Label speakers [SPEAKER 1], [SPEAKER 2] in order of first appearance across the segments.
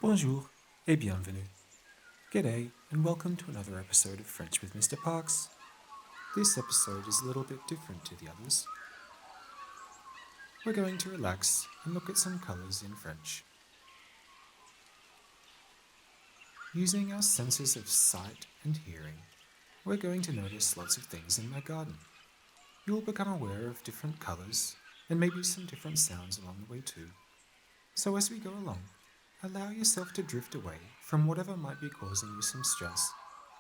[SPEAKER 1] Bonjour et bienvenue. G'day and welcome to another episode of French with Mr. Parks. This episode is a little bit different to the others. We're going to relax and look at some colours in French. Using our senses of sight and hearing, we're going to notice lots of things in my garden. You'll become aware of different colours and maybe some different sounds along the way too. So as we go along, allow yourself to drift away from whatever might be causing you some stress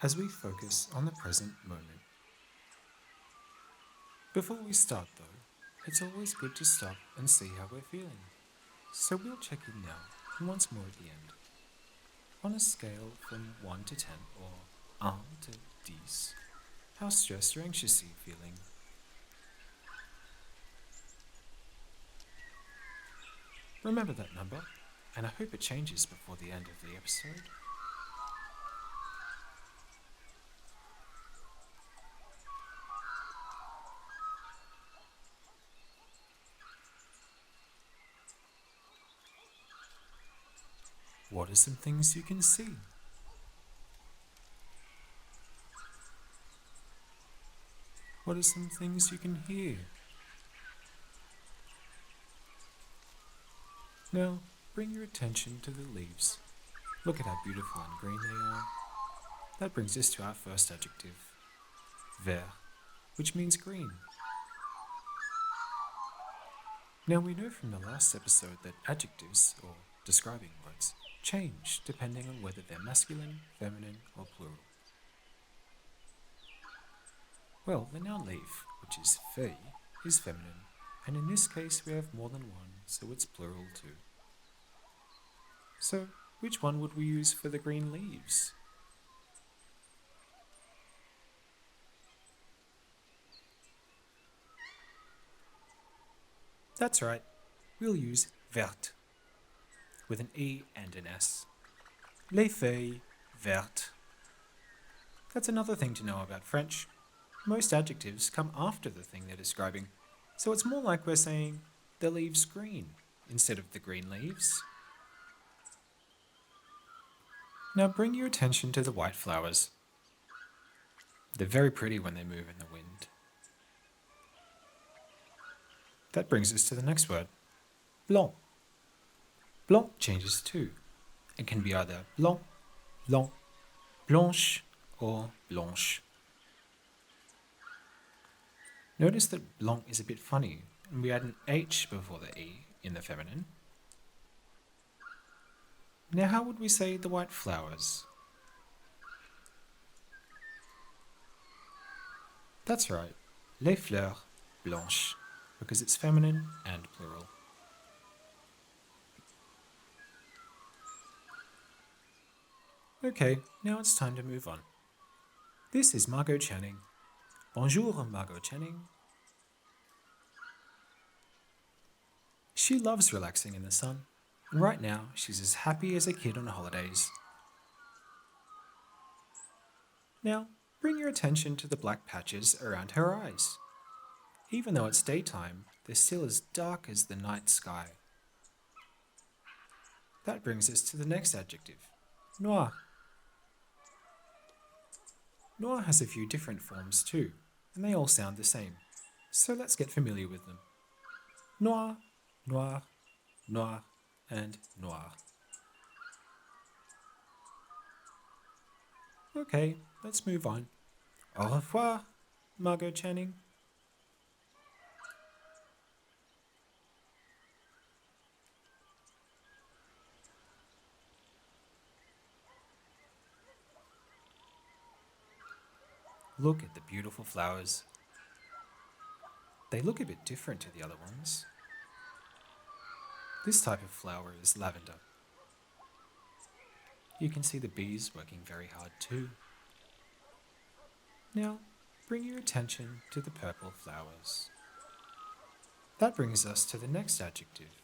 [SPEAKER 1] as we focus on the present moment. Before we start though, it's always good to stop and see how we're feeling. So we'll check in now and once more at the end. On a scale from 1 to 10 or 1 to 10, how stressed or anxious are you feeling? Remember that number, and I hope it changes before the end of the episode. What are some things you can see? What are some things you can hear? Now, bring your attention to the leaves. Look at how beautiful and green they are. That brings us to our first adjective, vert, which means green. Now we know from the last episode that adjectives, or describing words, change depending on whether they're masculine, feminine, or plural. Well, the noun leaf, which is feuille, is feminine, and in this case we have more than one, so it's plural too. So, which one would we use for the green leaves? That's right, we'll use verte, with an E and an S. Les feuilles vertes. That's another thing to know about French. Most adjectives come after the thing they're describing, so it's more like we're saying the leaves green instead of the green leaves. Now bring your attention to the white flowers. They're very pretty when they move in the wind. That brings us to the next word, blanc. Blanc changes too. It can be either blanc, blanc, blanche, or blanche. Notice that blanc is a bit funny, and we add an H before the E in the feminine. Now how would we say the white flowers? That's right, les fleurs blanches, because it's feminine and plural. Okay, now it's time to move on. This is Margot Channing. Bonjour, Margot Channing. She loves relaxing in the sun, and right now she's as happy as a kid on holidays. Now, bring your attention to the black patches around her eyes. Even though it's daytime, they're still as dark as the night sky. That brings us to the next adjective, noir. Noir has a few different forms too, and they all sound the same. So let's get familiar with them. Noir, noir, noir, and noir. Okay, let's move on. Au revoir, Margot Channing. Look at the beautiful flowers. They look a bit different to the other ones. This type of flower is lavender. You can see the bees working very hard too. Now, bring your attention to the purple flowers. That brings us to the next adjective,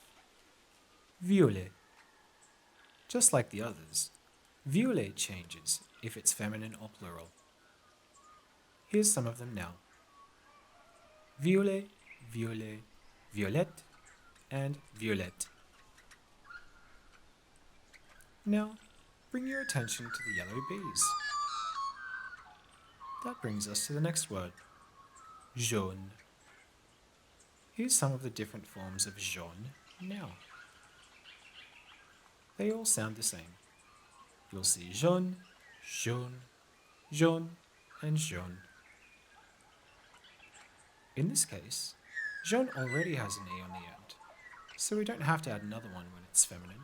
[SPEAKER 1] violet. Just like the others, violet changes if it's feminine or plural. Here's some of them now. Violet, violet, violette, and violette. Now, bring your attention to the yellow bees. That brings us to the next word, jaune. Here's some of the different forms of jaune now. They all sound the same. You'll see jaune, jaune, jaune, and jaune. In this case, jaune already has an E on the end, so we don't have to add another one when it's feminine.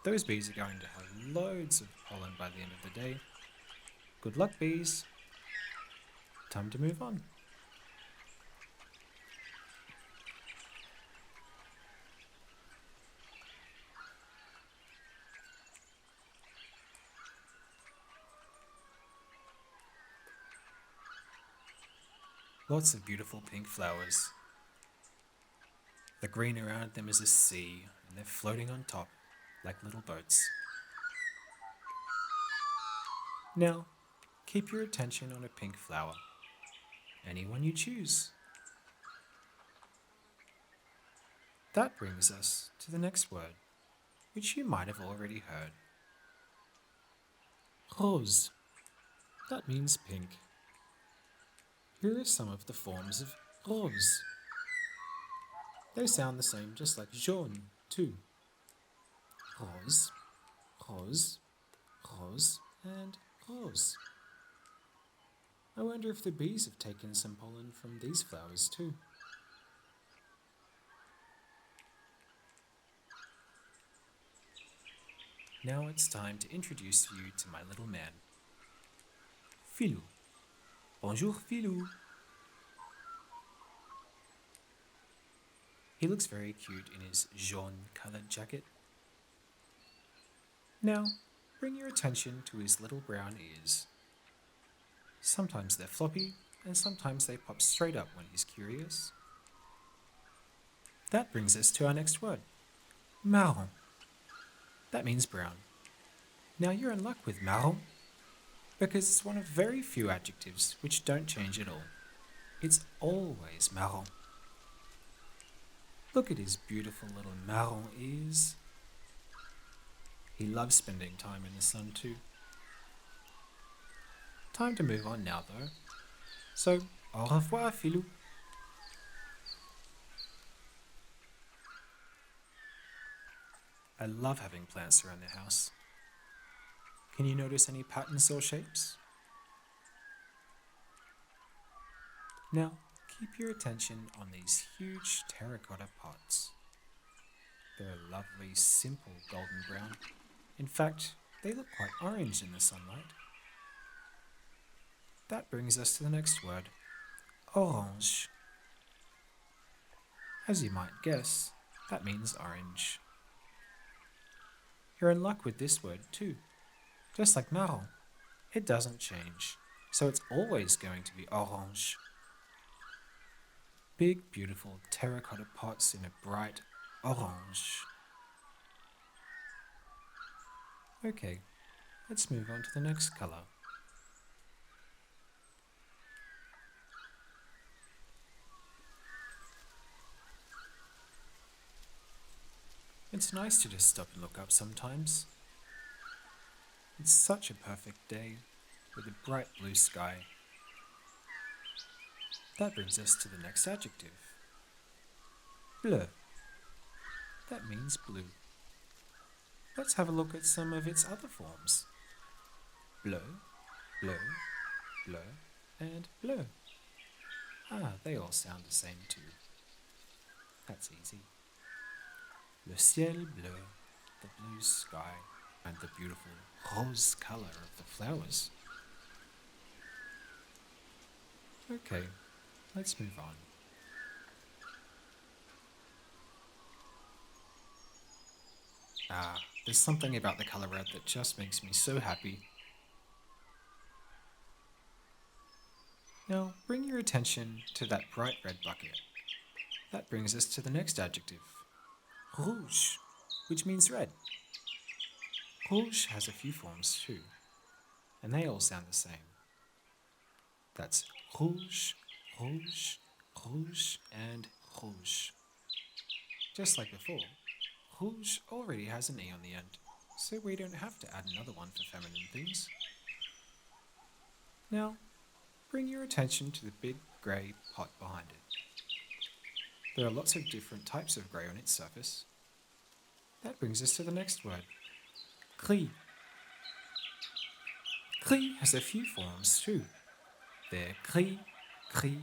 [SPEAKER 1] Those bees are going to have loads of pollen by the end of the day. Good luck, bees. Time to move on. Lots of beautiful pink flowers. The green around them is a sea, and they're floating on top like little boats. Now, keep your attention on a pink flower. Anyone you choose. That brings us to the next word, which you might have already heard. Rose. That means pink. Here are some of the forms of rose. They sound the same, just like jaune, too. Rose, rose, rose, and rose. I wonder if the bees have taken some pollen from these flowers, too. Now it's time to introduce you to my little man. Filou. Bonjour, Filou. He looks very cute in his jaune-coloured jacket. Now, bring your attention to his little brown ears. Sometimes they're floppy, and sometimes they pop straight up when he's curious. That brings us to our next word, marron. That means brown. Now you're in luck with marron, because it's one of very few adjectives which don't change at all. It's always marron. Look at his beautiful little marron ears. He loves spending time in the sun too. Time to move on now though. So, au revoir, Filou. I love having plants around the house. Can you notice any patterns or shapes? Now, keep your attention on these huge terracotta pots. They're a lovely, simple golden brown. In fact, they look quite orange in the sunlight. That brings us to the next word, orange. As you might guess, that means orange. You're in luck with this word too. Just like marron, it doesn't change, so it's always going to be orange. Big, beautiful terracotta pots in a bright orange. Okay, let's move on to the next colour. It's nice to just stop and look up sometimes. It's such a perfect day with a bright blue sky. That brings us to the next adjective. Bleu. That means blue. Let's have a look at some of its other forms. Bleu, bleu, bleu, and bleu. Ah, they all sound the same too. That's easy. Le ciel bleu, the blue sky, and the beautiful rose colour of the flowers. Okay, let's move on. There's something about the colour red that just makes me so happy. Now, bring your attention to that bright red bucket. That brings us to the next adjective, rouge, which means red. Rouge has a few forms too, and they all sound the same. That's rouge, rouge, rouge, and rouge. Just like before, rouge already has an E on the end, so we don't have to add another one for feminine things. Now, bring your attention to the big grey pot behind it. There are lots of different types of grey on its surface. That brings us to the next word, gris. Gris has a few forms too. They're gris, gris,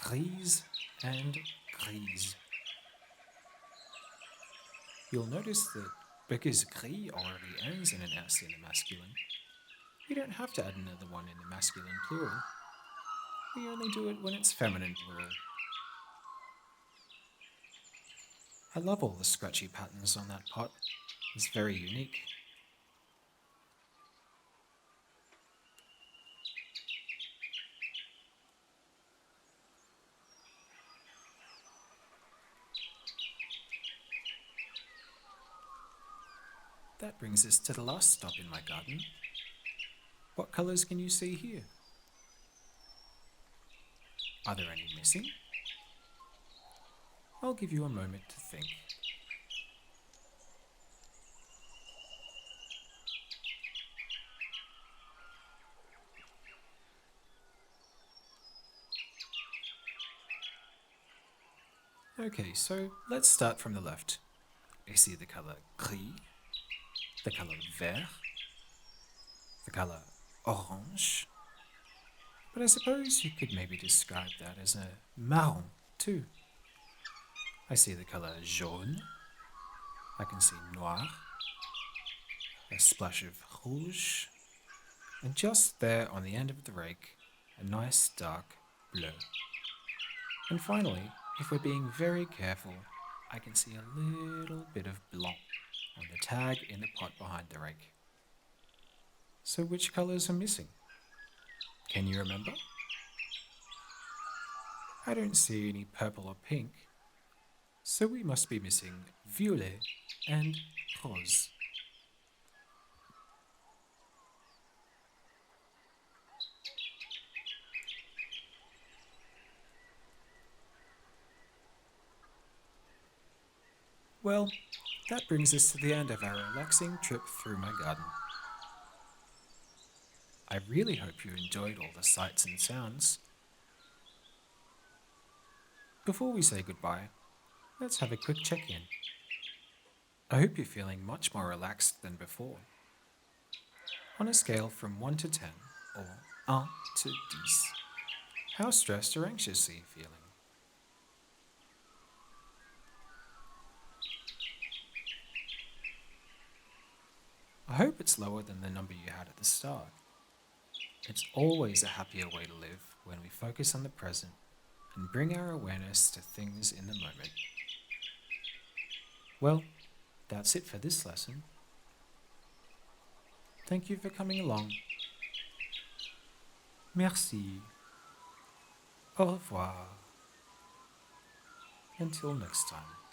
[SPEAKER 1] grise, and grise. You'll notice that because gris already ends in an S in the masculine, we don't have to add another one in the masculine plural. We only do it when it's feminine plural. I love all the scratchy patterns on that pot. It's very unique. That brings us to the last stop in my garden. What colours can you see here? Are there any missing? I'll give you a moment to think. Okay, so let's start from the left. I see the colour gris, the colour vert, the colour orange, but I suppose you could maybe describe that as a marron too. I see the colour jaune, I can see noir, a splash of rouge, and just there on the end of the rake, a nice dark bleu. And finally, if we're being very careful, I can see a little bit of blanc on the tag in the pot behind the rake. So which colours are missing? Can you remember? I don't see any purple or pink, so we must be missing violet and rose. Well, that brings us to the end of our relaxing trip through my garden. I really hope you enjoyed all the sights and sounds. Before we say goodbye, let's have a quick check-in. I hope you're feeling much more relaxed than before. On a scale from 1 to 10, or 1 to 10, how stressed or anxious are you feeling? I hope it's lower than the number you had at the start. It's always a happier way to live when we focus on the present and bring our awareness to things in the moment. Well, that's it for this lesson. Thank you for coming along. Merci. Au revoir. Until next time.